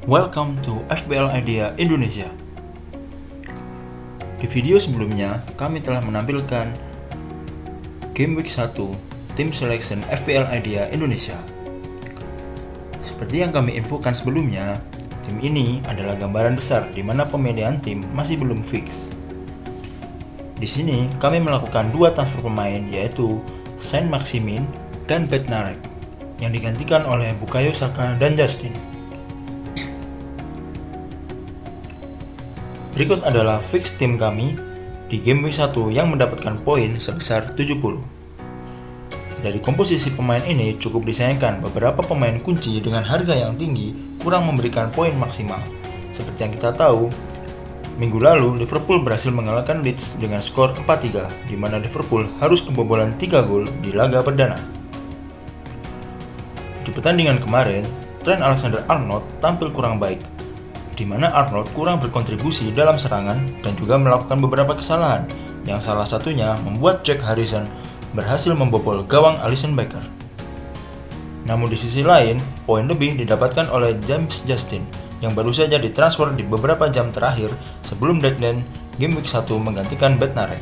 Welcome to FPL Idea Indonesia. Di video sebelumnya, kami telah menampilkan Game Week 1 Team Selection FPL Idea Indonesia. Seperti yang kami infokan sebelumnya, tim ini adalah gambaran besar di mana pemilihan tim masih belum fix. Di sini, kami melakukan dua transfer pemain, yaitu Saint-Maximin dan Bednarek, yang digantikan oleh Bukayo Saka dan Justin. Berikut adalah fix tim kami di game week 1 yang mendapatkan poin sebesar 70. Dari komposisi pemain ini cukup disayangkan beberapa pemain kunci dengan harga yang tinggi kurang memberikan poin maksimal. Seperti yang kita tahu, minggu lalu Liverpool berhasil mengalahkan Leeds dengan skor 4-3, di mana Liverpool harus kebobolan 3 gol di laga perdana. Di pertandingan kemarin, Trent Alexander-Arnold tampil kurang baik, di mana Arnold kurang berkontribusi dalam serangan dan juga melakukan beberapa kesalahan, yang salah satunya membuat Jack Harrison berhasil membobol gawang Alisson Becker. Namun di sisi lain, poin lebih didapatkan oleh James Justin yang baru saja ditransfer di beberapa jam terakhir sebelum deadline game week 1 menggantikan Bednarek,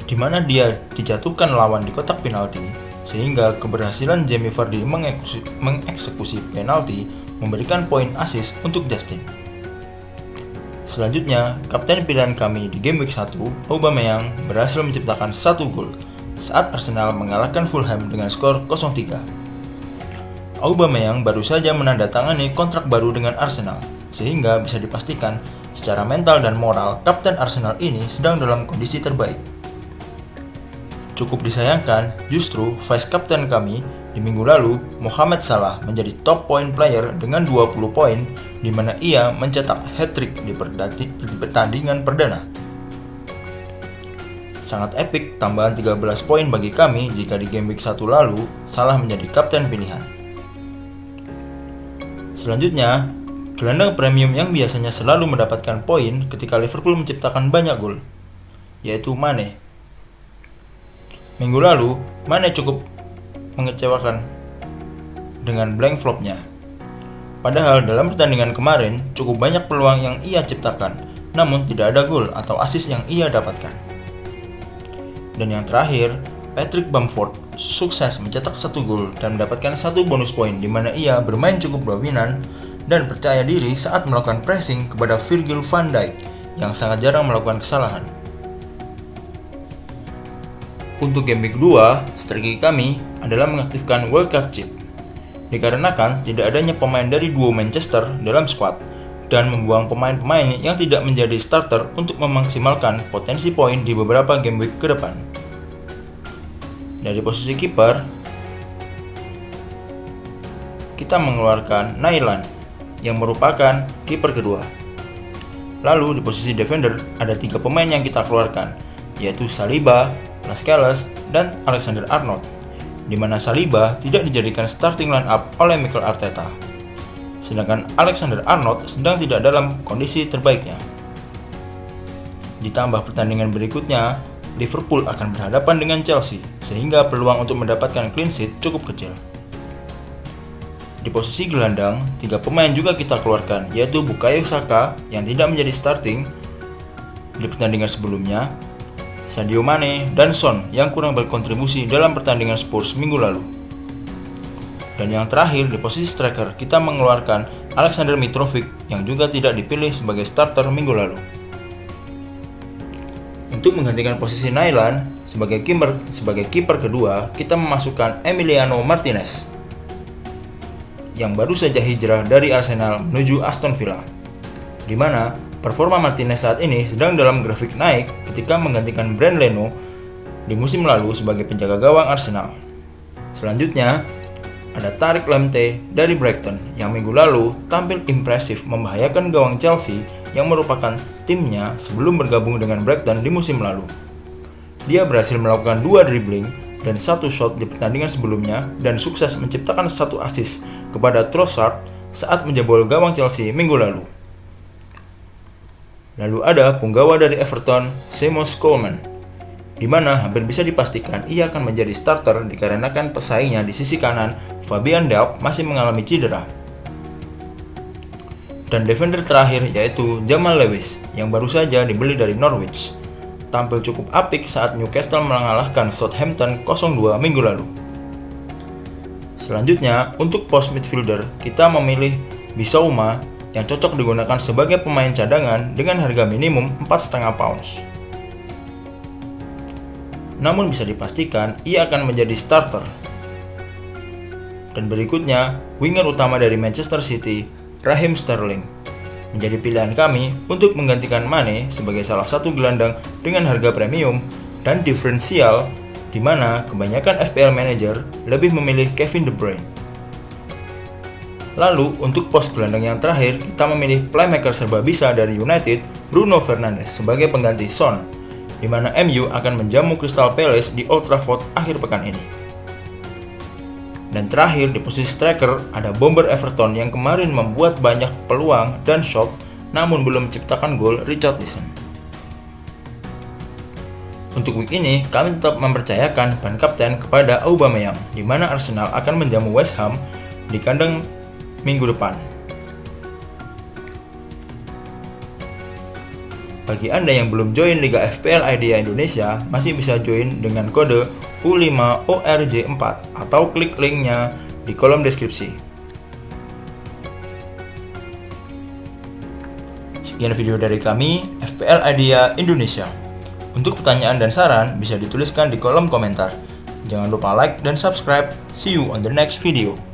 di mana dia dijatuhkan lawan di kotak penalti, sehingga keberhasilan Jamie Vardy mengeksekusi penalti memberikan poin assist untuk Justin. Selanjutnya, kapten pilihan kami di game week 1, Aubameyang, berhasil menciptakan 1 gol saat Arsenal mengalahkan Fulham dengan skor 0-3. Aubameyang baru saja menandatangani kontrak baru dengan Arsenal, sehingga bisa dipastikan secara mental dan moral kapten Arsenal ini sedang dalam kondisi terbaik. Cukup disayangkan, justru vice kapten kami di minggu lalu, Mohamed Salah menjadi top point player dengan 20 poin, di mana ia mencetak hat-trick di pertandingan perdana. Sangat epik tambahan 13 poin bagi kami jika di game week 1 lalu Salah menjadi kapten pilihan. Selanjutnya, gelandang premium yang biasanya selalu mendapatkan poin ketika Liverpool menciptakan banyak gol, yaitu Mane. Minggu lalu, Mane cukup mengecewakan dengan blank flopnya. Padahal dalam pertandingan kemarin cukup banyak peluang yang ia ciptakan, namun tidak ada gol atau assist yang ia dapatkan. Dan yang terakhir, Patrick Bamford sukses mencetak 1 gol dan mendapatkan 1 bonus poin, di mana ia bermain cukup dominan dan percaya diri saat melakukan pressing kepada Virgil van Dijk yang sangat jarang melakukan kesalahan. Untuk game week 2, strategi kami adalah mengaktifkan wildcard chip, dikarenakan tidak adanya pemain dari duo Manchester dalam squad, dan membuang pemain-pemain yang tidak menjadi starter untuk memaksimalkan potensi poin di beberapa game week ke depan. Dari posisi kiper, kita mengeluarkan Nyland yang merupakan kiper kedua. Lalu di posisi defender ada 3 pemain yang kita keluarkan, yaitu Saliba, Lascelles, dan Alexander-Arnold, di mana Saliba tidak dijadikan starting line up oleh Mikel Arteta, sedangkan Alexander-Arnold sedang tidak dalam kondisi terbaiknya. Ditambah pertandingan berikutnya, Liverpool akan berhadapan dengan Chelsea, sehingga peluang untuk mendapatkan clean sheet cukup kecil. Di posisi gelandang, 3 pemain juga kita keluarkan, yaitu Bukayo Saka yang tidak menjadi starting di pertandingan sebelumnya, Sadio Mane, dan Son yang kurang berkontribusi dalam pertandingan Spurs minggu lalu. Dan yang terakhir, di posisi striker, kita mengeluarkan Alexander Mitrovic yang juga tidak dipilih sebagai starter minggu lalu. Untuk menggantikan posisi Nyland sebagai kiper kedua, kita memasukkan Emiliano Martinez yang baru saja hijrah dari Arsenal menuju Aston Villa, di mana performa Martinez saat ini sedang dalam grafik naik ketika menggantikan Bernd Leno di musim lalu sebagai penjaga gawang Arsenal. Selanjutnya, ada Tariq Lamptey dari Brighton yang minggu lalu tampil impresif membahayakan gawang Chelsea yang merupakan timnya sebelum bergabung dengan Brighton di musim lalu. Dia berhasil melakukan 2 dribbling dan 1 shot di pertandingan sebelumnya dan sukses menciptakan 1 assist kepada Trossard saat menjebol gawang Chelsea minggu lalu. Lalu ada punggawa dari Everton, Seamus Coleman, di mana hampir bisa dipastikan ia akan menjadi starter dikarenakan pesaingnya di sisi kanan, Fabian Delph, masih mengalami cedera. Dan defender terakhir yaitu Jamal Lewis yang baru saja dibeli dari Norwich. Tampil cukup apik saat Newcastle mengalahkan Southampton 0-2 minggu lalu. Selanjutnya, untuk pos midfielder, kita memilih Bissouma yang cocok digunakan sebagai pemain cadangan dengan harga minimum 4,5 pounds. Namun bisa dipastikan ia akan menjadi starter. Dan berikutnya, winger utama dari Manchester City, Raheem Sterling, menjadi pilihan kami untuk menggantikan Mane sebagai salah satu gelandang dengan harga premium dan diferensial, di mana kebanyakan FPL manager lebih memilih Kevin De Bruyne. Lalu, untuk pos gelandang yang terakhir, kita memilih playmaker serba bisa dari United, Bruno Fernandes sebagai pengganti Son, di mana MU akan menjamu Crystal Palace di Old Trafford akhir pekan ini. Dan terakhir di posisi striker ada bomber Everton yang kemarin membuat banyak peluang dan shot namun belum menciptakan gol, Richarlison. Untuk week ini kami tetap mempercayakan ban kapten kepada Aubameyang, di mana Arsenal akan menjamu West Ham di kandang minggu depan. Bagi Anda yang belum join Liga FPL Idea Indonesia, masih bisa join dengan kode U5ORJ4 atau klik linknya di kolom deskripsi. Sekian video dari kami, FPL Idea Indonesia. Untuk pertanyaan dan saran bisa dituliskan di kolom komentar. Jangan lupa like dan subscribe. See you on the next video.